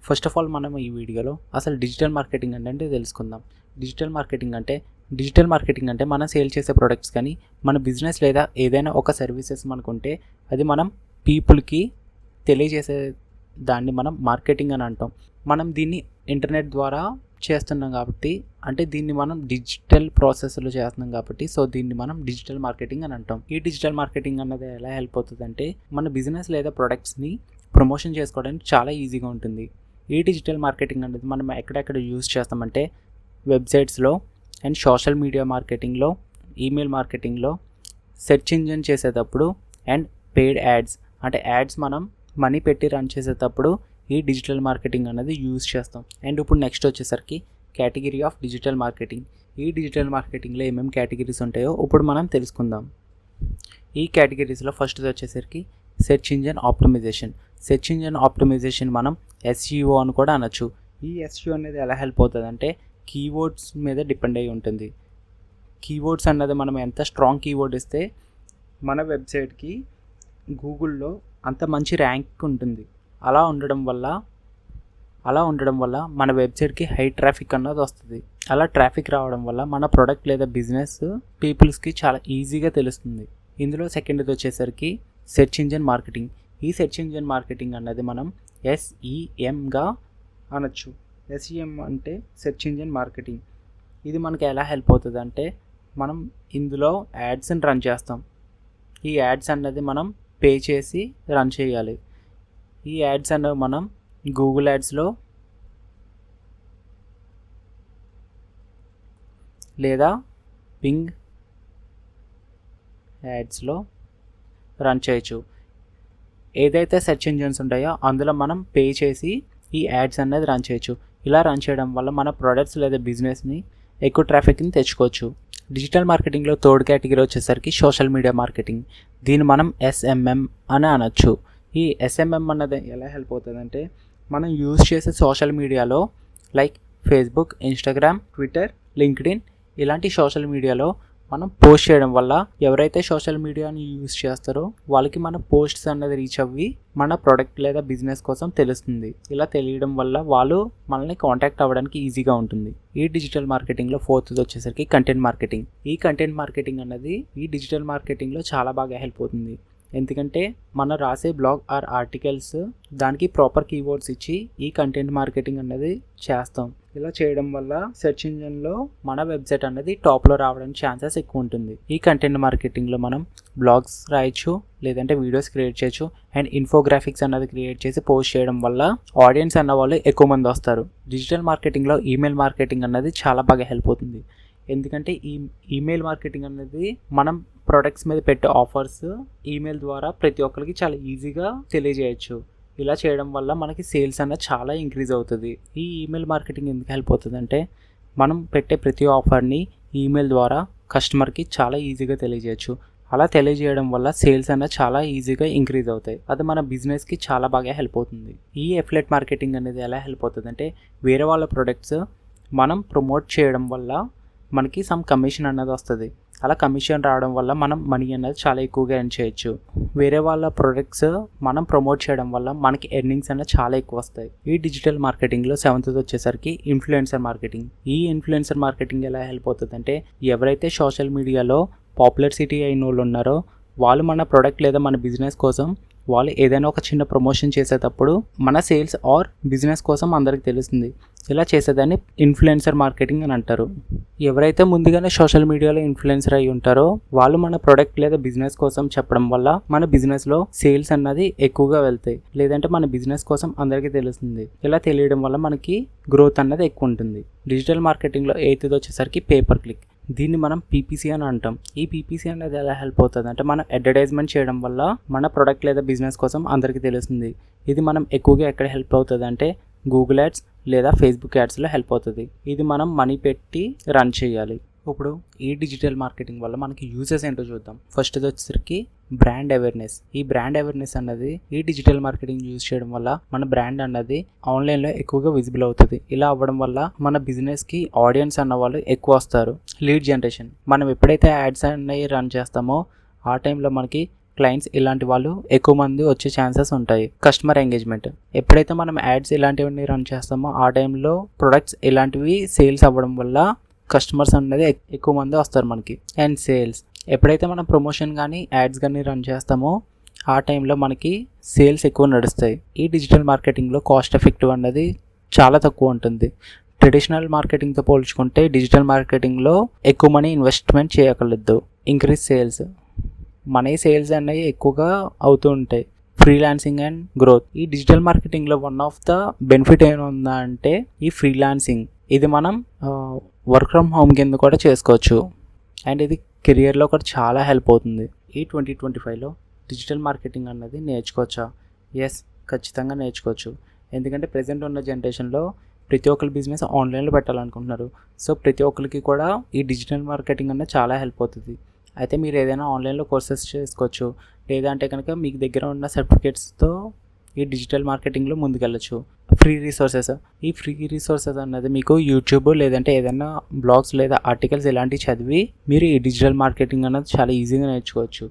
First of all మనం ఈ వీడియోలో అసలు డిజిటల్ మార్కెటింగ్ అంటే తెలుసుకుందాం. డిజిటల్ మార్కెటింగ్ అంటే మనం సేల్ చేసే ప్రొడక్ట్స్ కానీ మన బిజినెస్ లేదా ఏదైనా ఒక సర్వీసెస్ మనకుంటే అది మనం పీపుల్కి తెలియజేసే దాన్ని మనం మార్కెటింగ్ అని అంటాం. మనం దీన్ని ఇంటర్నెట్ ద్వారా చేస్తున్నాం కాబట్టి, అంటే దీన్ని మనం డిజిటల్ ప్రాసెస్లో చేస్తున్నాం కాబట్టి, సో దీన్ని మనం డిజిటల్ మార్కెటింగ్ అని అంటాం. ఈ డిజిటల్ మార్కెటింగ్ అన్నది ఎలా హెల్ప్ అవుతుంది అంటే మన బిజినెస్ లేదా ప్రొడక్ట్స్ని ప్రమోషన్ చేసుకోవడానికి చాలా ఈజీగా ఉంటుంది. ఈ డిజిటల్ మార్కెటింగ్ అనేది మనం ఎక్కడెక్కడ యూజ్ చేస్తామంటే వెబ్సైట్స్లో అండ్ సోషల్ మీడియా మార్కెటింగ్లో, ఈమెయిల్ మార్కెటింగ్లో, సెర్చ్ ఇంజిన్ చేసేటప్పుడు అండ్ పెయిడ్ యాడ్స్ అంటే యాడ్స్ మనం మనీ పెట్టి రన్ చేసేటప్పుడు ఈ డిజిటల్ మార్కెటింగ్ అనేది యూజ్ చేస్తాం. అండ్ ఇప్పుడు నెక్స్ట్ వచ్చేసరికి కేటగిరీ ఆఫ్ డిజిటల్ మార్కెటింగ్. ఈ డిజిటల్ మార్కెటింగ్లో ఏమేమి కేటగిరీస్ ఉంటాయో ఇప్పుడు మనం తెలుసుకుందాం. ఈ కేటగిరీస్లో ఫస్ట్ వచ్చేసరికి search engine optimisation. Search engine optimisation మనం SEO అని కూడా అనొచ్చు. ఈ SEO అనేది ఎలా హెల్ప్ అవుతుంది అంటే కీవర్డ్స్ మీద డిపెండ్ అయి ఉంటుంది. కీవర్డ్స్ అన్నది మనం ఎంత స్ట్రాంగ్ కీవర్డ్ ఇస్తే మన వెబ్సైట్కి గూగుల్లో అంత మంచి ర్యాంక్ ఉంటుంది. అలా ఉండడం వల్ల మన వెబ్సైట్కి హై ట్రాఫిక్ అన్నది వస్తుంది. అలా ట్రాఫిక్ రావడం వల్ల మన ప్రోడక్ట్ లేదా బిజినెస్ పీపుల్స్కి చాలా ఈజీగా తెలుస్తుంది. ఇందులో సెకండ్ది వచ్చేసరికి సెర్చ్ ఇంజిన్ మార్కెటింగ్. ఈ సెర్చ్ ఇంజిన్ మార్కెటింగ్ అన్నది మనం SEMగా అనొచ్చు. SEM అంటే సెర్చ్ ఇంజిన్ మార్కెటింగ్. ఇది మనకి ఎలా హెల్ప్ అవుతుంది అంటే మనం ఇందులో యాడ్స్ని రన్ చేస్తాం. ఈ యాడ్స్ అన్నది మనం పే చేసి రన్ చేయాలి. ఈ యాడ్స్ అన్నవి మనం గూగుల్ యాడ్స్లో లేదా పింగ్ యాడ్స్లో రన్ చేయొచ్చు. ఏదైతే సెర్చ్ ఇంజిన్స్ ఉంటాయో అందులో మనం పే చేసి ఈ యాడ్స్ అనేది రన్ చేయొచ్చు. ఇలా రన్ చేయడం వల్ల మన ప్రొడక్ట్స్ లేదా బిజినెస్ని ఎక్కువ ట్రాఫిక్ని తెచ్చుకోవచ్చు. డిజిటల్ మార్కెటింగ్లో థర్డ్ కేటగిరీ వచ్చేసరికి సోషల్ మీడియా మార్కెటింగ్. దీన్ని మనం SMM అని అనొచ్చు. ఈ SMM అన్నది ఎలా హెల్ప్ అవుతుంది అంటే మనం యూజ్ చేసే సోషల్ మీడియాలో like Facebook, Instagram, Twitter, LinkedIn ఇలాంటి సోషల్ మీడియాలో మనం పోస్ట్ చేయడం వల్ల ఎవరైతే సోషల్ మీడియాని యూజ్ చేస్తారో వాళ్ళకి మన పోస్ట్స్ అన్నది రీచ్ అవ్వి మన ప్రోడక్ట్ లేదా బిజినెస్ కోసం తెలుస్తుంది. ఇలా తెలియడం వల్ల వాళ్ళు మనల్ని కాంటాక్ట్ అవ్వడానికి ఈజీగా ఉంటుంది. ఈ డిజిటల్ మార్కెటింగ్లో ఫోర్త్ది వచ్చేసరికి కంటెంట్ మార్కెటింగ్. ఈ కంటెంట్ మార్కెటింగ్ అన్నది ఈ డిజిటల్ మార్కెటింగ్లో చాలా బాగా హెల్ప్ అవుతుంది. ఎందుకంటే మనం రాసే బ్లాగ్ ఆర్ ఆర్టికల్స్ దానికి ప్రాపర్ కీవర్డ్స్ ఇచ్చి ఈ కంటెంట్ మార్కెటింగ్ అన్నది చేస్తాం. ఇలా చేయడం వల్ల సెర్చ్ ఇంజిన్లో మన వెబ్సైట్ అనేది టాప్లో రావడానికి ఛాన్సెస్ ఎక్కువ ఉంటుంది. ఈ కంటెంట్ మార్కెటింగ్లో మనం బ్లాగ్స్ రాయొచ్చు, లేదంటే వీడియోస్ క్రియేట్ చేయొచ్చు అండ్ ఇన్ఫోగ్రాఫిక్స్ అన్నది క్రియేట్ చేసి పోస్ట్ చేయడం వల్ల ఆడియన్స్ అన్న వాళ్ళు ఎక్కువ మంది వస్తారు. డిజిటల్ మార్కెటింగ్లో ఈమెయిల్ మార్కెటింగ్ అన్నది చాలా బాగా హెల్ప్ అవుతుంది. ఎందుకంటే ఈ ఈమెయిల్ మార్కెటింగ్ అనేది మనం ప్రొడక్ట్స్ మీద పెట్టే ఆఫర్స్ ఈమెయిల్ ద్వారా ప్రతి ఒక్కరికి చాలా ఈజీగా తెలియజేయచ్చు. ఇలా చేయడం వల్ల మనకి సేల్స్ అన్నది చాలా ఇంక్రీజ్ అవుతుంది. ఈ ఈమెయిల్ మార్కెటింగ్ ఎందుకు హెల్ప్ అవుతుంది అంటే మనం పెట్టే ప్రతి ఆఫర్ని ఈమెయిల్ ద్వారా కస్టమర్కి చాలా ఈజీగా తెలియజేయచ్చు. అలా తెలియజేయడం వల్ల సేల్స్ అన్నది చాలా ఈజీగా ఇంక్రీజ్ అవుతాయి. అది మన బిజినెస్కి చాలా బాగా హెల్ప్ అవుతుంది. ఈ ఎఫిలియేట్ మార్కెటింగ్ అనేది ఎలా హెల్ప్ అవుతుంది అంటే వేరే వాళ్ళ ప్రొడక్ట్స్ మనం ప్రమోట్ చేయడం వల్ల మనకి సమ్ కమిషన్ అన్నది వస్తుంది. అలా కమిషన్ రావడం వల్ల మనం మనీ అనేది చాలా ఎక్కువగా ఎర్న్ చేయొచ్చు. వేరే వాళ్ళ ప్రొడక్ట్స్ మనం ప్రమోట్ చేయడం వల్ల మనకి ఎర్నింగ్స్ అనేది చాలా ఎక్కువ వస్తాయి. ఈ డిజిటల్ మార్కెటింగ్లో సెవెంత్ది వచ్చేసరికి ఇన్ఫ్లుయెన్సర్ మార్కెటింగ్. ఈ ఇన్ఫ్లుయెన్సర్ మార్కెటింగ్ ఎలా హెల్ప్ అవుతుంది అంటే ఎవరైతే సోషల్ మీడియాలో పాపులారిటీ అయిన వాళ్ళు ఉన్నారో వాళ్ళు మన ప్రొడక్ట్ లేదా మన బిజినెస్ కోసం వాళ్ళు ఏదైనా ఒక చిన్న ప్రమోషన్ చేసేటప్పుడు మన సేల్స్ ఆర్ బిజినెస్ కోసం అందరికి తెలుస్తుంది. ఇలా చేసేదాన్ని ఇన్ఫ్లుయెన్సర్ మార్కెటింగ్ అని అంటారు. ఎవరైతే ముందుగానే సోషల్ మీడియాలో ఇన్ఫ్లుయెన్సర్ అయి ఉంటారో వాళ్ళు మన ప్రొడక్ట్ లేదా బిజినెస్ కోసం చెప్పడం వల్ల మన బిజినెస్లో సేల్స్ అన్నది ఎక్కువగా వెళ్తాయి, లేదంటే మన బిజినెస్ కోసం అందరికీ తెలుస్తుంది. ఇలా తెలియడం వల్ల మనకి గ్రోత్ అన్నది ఎక్కువ ఉంటుంది. డిజిటల్ మార్కెటింగ్లో ఎయిత్ది వచ్చేసరికి పేపర్ క్లిక్. దీన్ని మనం PPC అని అంటాం. ఈ PPC అనేది ఎలా హెల్ప్ అవుతుంది అంటే మనం అడ్వర్టైజ్మెంట్ చేయడం వల్ల మన ప్రొడక్ట్ లేదా బిజినెస్ కోసం అందరికీ తెలుస్తుంది. ఇది మనం ఎక్కువగా ఎక్కడ హెల్ప్ అవుతుంది అంటే గూగుల్ యాడ్స్ లేదా ఫేస్బుక్ యాడ్స్లో హెల్ప్ అవుతుంది. ఇది మనం మనీ పెట్టి రన్ చేయాలి. ఇప్పుడు ఈ డిజిటల్ మార్కెటింగ్ వల్ల మనకి యూజెస్ ఏంటో చూద్దాం. ఫస్ట్ వచ్చేసరికి బ్రాండ్ అవేర్నెస్. ఈ బ్రాండ్ అవేర్నెస్ అన్నది ఈ డిజిటల్ మార్కెటింగ్ యూజ్ చేయడం వల్ల మన బ్రాండ్ అన్నది ఆన్లైన్లో ఎక్కువగా విజిబుల్ అవుతుంది. ఇలా అవ్వడం వల్ల మన బిజినెస్కి ఆడియన్స్ అన్న వాళ్ళు ఎక్కువ వస్తారు. Lead generation. మనం ఎప్పుడైతే యాడ్స్ అన్నవి రన్ చేస్తామో ఆ టైంలో మనకి క్లయింట్స్ ఇలాంటి వాళ్ళు ఎక్కువ మంది వచ్చే ఛాన్సెస్ ఉంటాయి. కస్టమర్ ఎంగేజ్మెంట్, ఎప్పుడైతే మనం యాడ్స్ ఇలాంటివన్నీ రన్ చేస్తామో ఆ టైంలో ప్రొడక్ట్స్ ఇలాంటివి సేల్స్ అవ్వడం వల్ల కస్టమర్స్ అనేది ఎక్కువ మంది వస్తారు మనకి. అండ్ సేల్స్, ఎప్పుడైతే మనం ప్రమోషన్ కానీ యాడ్స్ కానీ రన్ చేస్తామో ఆ టైంలో మనకి సేల్స్ ఎక్కువ నడుస్తాయి. ఈ డిజిటల్ మార్కెటింగ్లో కాస్ట్ ఎఫెక్టివ్ అన్నది చాలా తక్కువ ఉంటుంది. ట్రెడిషనల్ మార్కెటింగ్తో పోల్చుకుంటే డిజిటల్ మార్కెటింగ్లో ఎక్కువ మనీ ఇన్వెస్ట్మెంట్ చేయగలదు. ఇంక్రీజ్ సేల్స్, మనీ సేల్స్ అనేవి ఎక్కువగా అవుతూ ఉంటాయి. ఫ్రీలాన్సింగ్ అండ్ గ్రోత్, ఈ డిజిటల్ మార్కెటింగ్లో వన్ ఆఫ్ ద బెనిఫిట్ ఏముందా అంటే ఈ ఫ్రీలాన్సింగ్. ఇది మనం వర్క్ ఫ్రమ్ హోమ్ కింద కూడా చేసుకోవచ్చు అండ్ ఇది కెరియర్లో కూడా చాలా హెల్ప్ అవుతుంది. ఈ 2025లో డిజిటల్ మార్కెటింగ్ అన్నది నేర్చుకోవచ్చా? ఎస్, ఖచ్చితంగా నేర్చుకోవచ్చు. ఎందుకంటే ప్రజెంట్ ఉన్న జనరేషన్లో ప్రతి ఒక్కరి బిజినెస్ ఆన్లైన్లో పెట్టాలనుకుంటున్నారు. సో ప్రతి ఒక్కరికి కూడా ఈ డిజిటల్ మార్కెటింగ్ అన్నది చాలా హెల్ప్ అవుతుంది. అయితే మీరు ఏదైనా ఆన్లైన్లో కోర్సెస్ చేసుకోవచ్చు, లేదంటే కనుక మీకు దగ్గర ఉన్న సర్టిఫికేట్స్తో ఈ డిజిటల్ మార్కెటింగ్లో ముందుకెళ్ళచ్చు. ఫ్రీ రిసోర్సెస్, ఈ ఫ్రీ రిసోర్సెస్ అన్నది మీకు యూట్యూబ్ లేదంటే ఏదైనా బ్లాగ్స్ లేదా ఆర్టికల్స్ ఇలాంటివి చదివి మీరు ఈ డిజిటల్ మార్కెటింగ్ అన్నది చాలా ఈజీగా నేర్చుకోవచ్చు.